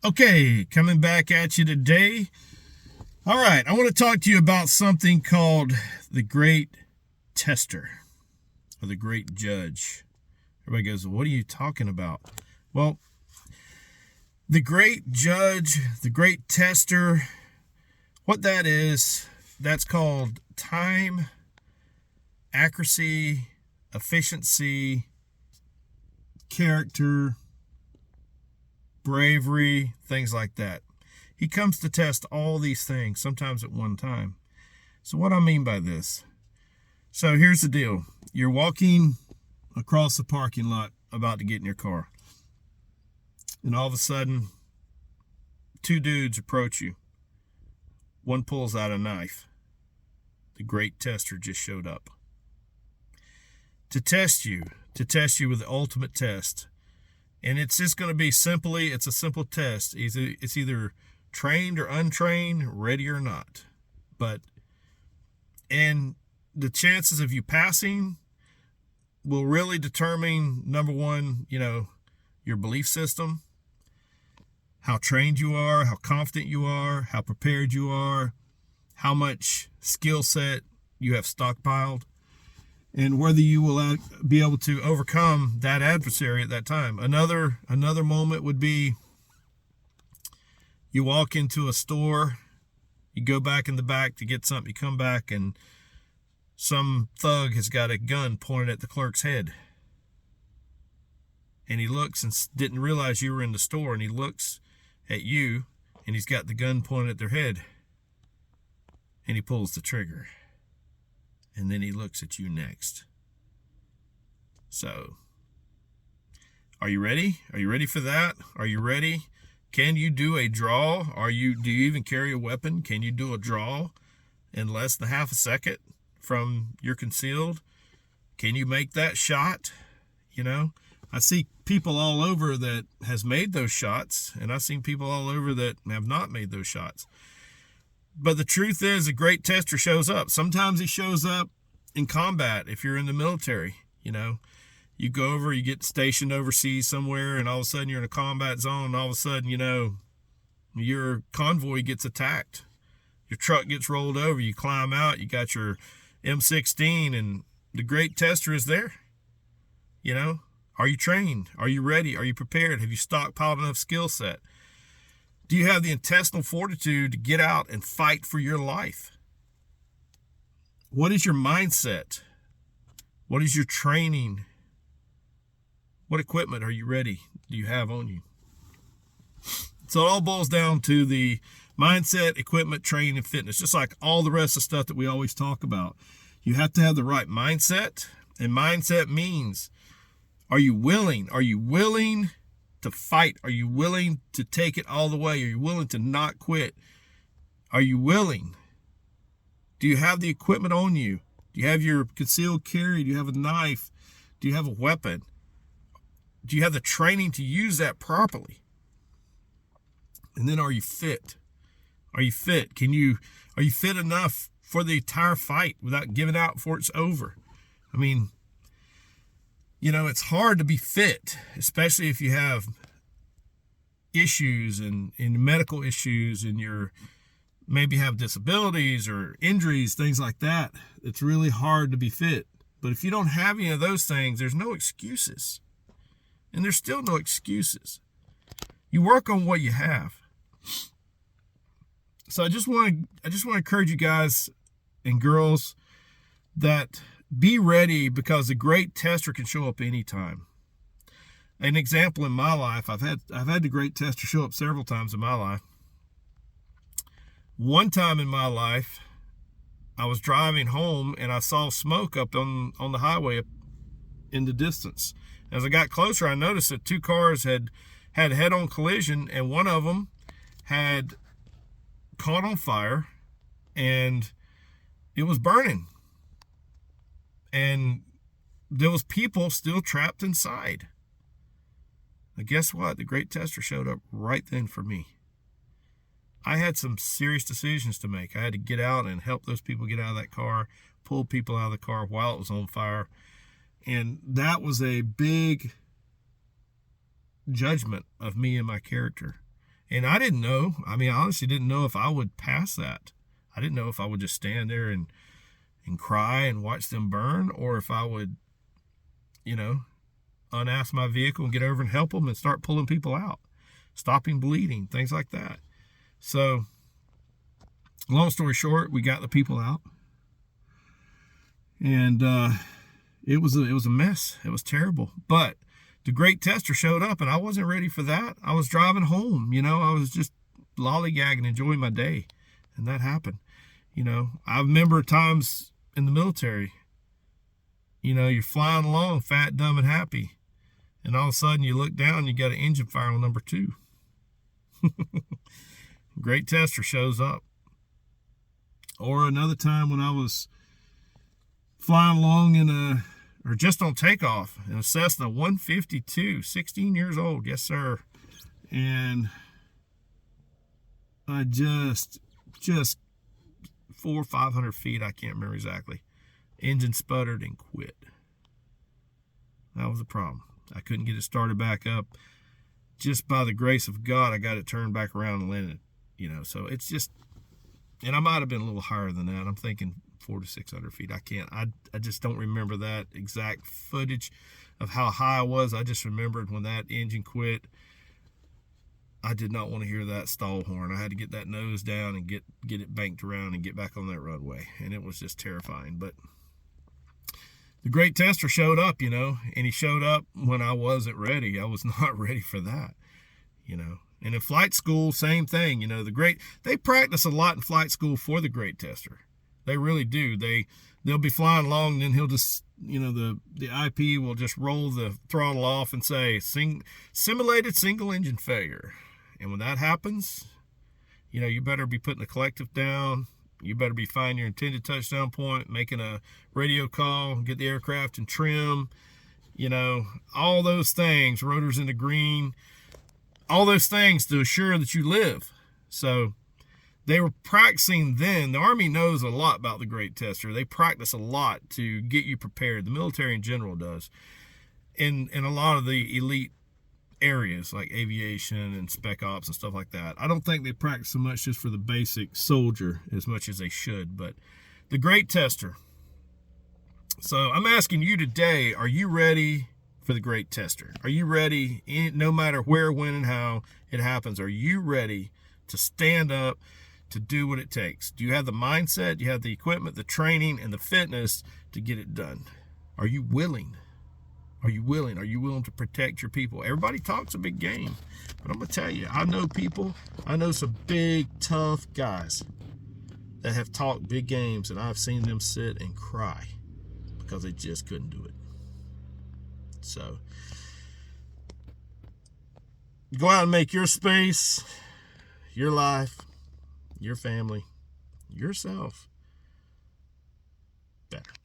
Okay, coming back at you today. All right, I want to talk to you about something called the great tester or the great judge. Everybody goes, what are you talking about? Well, the great judge, the great tester, what that is, that's called time, accuracy, efficiency, character, bravery, things like that. He comes to test all these things, sometimes at one time. So what I mean by this, so here's the deal. You're walking across the parking lot about to get in your car. And all of a sudden, two dudes approach you. One pulls out a knife. The great tester just showed up. To test you with the ultimate test. And it's just going to be it's a simple test. It's either trained or untrained, ready or not. And the chances of you passing will really determine, number one, your belief system, how trained you are, how confident you are, how prepared you are, how much skill set you have stockpiled, and whether you will be able to overcome that adversary at that time. Another moment would be you walk into a store, you go back in the back to get something, you come back and some thug has got a gun pointed at the clerk's head. And he looks and didn't realize you were in the store, and he looks at you and he's got the gun pointed at their head. And he pulls the trigger. And then he looks at you next. So, are you ready? Are you ready for that? Are you ready? Can you do a draw? Do you even carry a weapon? Can you do a draw in less than half a second from your concealed? Can you make that shot? I see people all over that has made those shots, and I've seen people all over that have not made those shots. But the truth is, a great tester shows up. Sometimes he shows up in combat. If you're in the military, you go over, you get stationed overseas somewhere, and all of a sudden you're in a combat zone, and all of a sudden, your convoy gets attacked. Your truck gets rolled over, you climb out, you got your M16, and the great tester is there. Are you trained? Are you ready? Are you prepared? Have you stockpiled enough skill set? Do you have the intestinal fortitude to get out and fight for your life? What is your mindset? What is your training? What equipment are you ready? Do you have on you? So it all boils down to the mindset, equipment, training, and fitness, just like all the rest of the stuff that we always talk about. You have to have the right mindset, and mindset means, are you willing? Are you willing to fight? Are you willing to take it all the way? Are you willing to not quit? Are you willing? Do you have the equipment on you? Do you have your concealed carry? Do you have a knife? Do you have a weapon? Do you have the training to use that properly? And then are you fit? Are you fit? Are you fit enough for the entire fight without giving out before it's over? I mean, it's hard to be fit, especially if you have issues and medical issues, and you're maybe have disabilities or injuries, things like that. It's really hard to be fit. But if you don't have any of those things, there's no excuses. And there's still no excuses. You work on what you have. So I just want to encourage you guys and girls that be ready, because the great tester can show up anytime. An example in my life, I've had the great tester show up several times in my life. One time in my life, I was driving home and I saw smoke up on the highway up in the distance. As I got closer, I noticed that two cars had a head-on collision, and one of them had caught on fire and it was burning. And there was people still trapped inside. Now guess what? The great tester showed up right then for me. I had some serious decisions to make. I had to get out and help those people get out of that car, pull people out of the car while it was on fire. And that was a big judgment of me and my character. And I didn't know. I mean, I honestly didn't know if I would pass that. I didn't know if I would just stand there and cry and watch them burn, or if I would, unask my vehicle and get over and help them and start pulling people out, stopping bleeding, things like that. So, long story short, we got the people out, and it was a mess. It was terrible. But the great tester showed up, and I wasn't ready for that. I was driving home. I was just lollygagging, enjoying my day, and that happened. I remember times in the military. You're flying along, fat, dumb, and happy, and all of a sudden you look down, and you got an engine fire on number 2. Great tester shows up. Or another time when I was flying along or just on takeoff in a Cessna 152, 16 years old, yes sir, and I just 400 or 500 feet, I can't remember exactly, engine sputtered and quit. That was the problem. I couldn't get it started back up. Just by the grace of God, I got it turned back around and landed. So it's just, and I might have been a little higher than that. I'm thinking 400 to 600 feet. I just don't remember that exact footage of how high I was. I just remembered when that engine quit, I did not want to hear that stall horn. I had to get that nose down and get it banked around and get back on that runway. And it was just terrifying. But the great tester showed up, and he showed up when I wasn't ready. I was not ready for that, And in flight school, same thing, they practice a lot in flight school for the great tester. They really do. They'll be flying along, and then he'll just, the IP will just roll the throttle off and say, simulated single engine failure. And when that happens, you better be putting the collective down. You better be finding your intended touchdown point, making a radio call, get the aircraft in trim, all those things, rotors in the green, all those things to assure that you live. So they were practicing then. The Army knows a lot about the great tester. They practice a lot to get you prepared. The military in general does. In a lot of the elite areas like aviation and spec ops and stuff like that. I don't think they practice so much just for the basic soldier as much as they should, but the great tester. So I'm asking you today, are you ready for the great tester? Are you ready, no matter where, when, and how it happens? Are you ready to stand up, to do what it takes? Do you have the mindset, do you have the equipment, the training, and the fitness to get it done? Are you willing? Are you willing? Are you willing to protect your people? Everybody talks a big game, but I'm going to tell you, I know some big, tough guys that have talked big games, and I've seen them sit and cry because they just couldn't do it. So, go out and make your space, your life, your family, yourself better.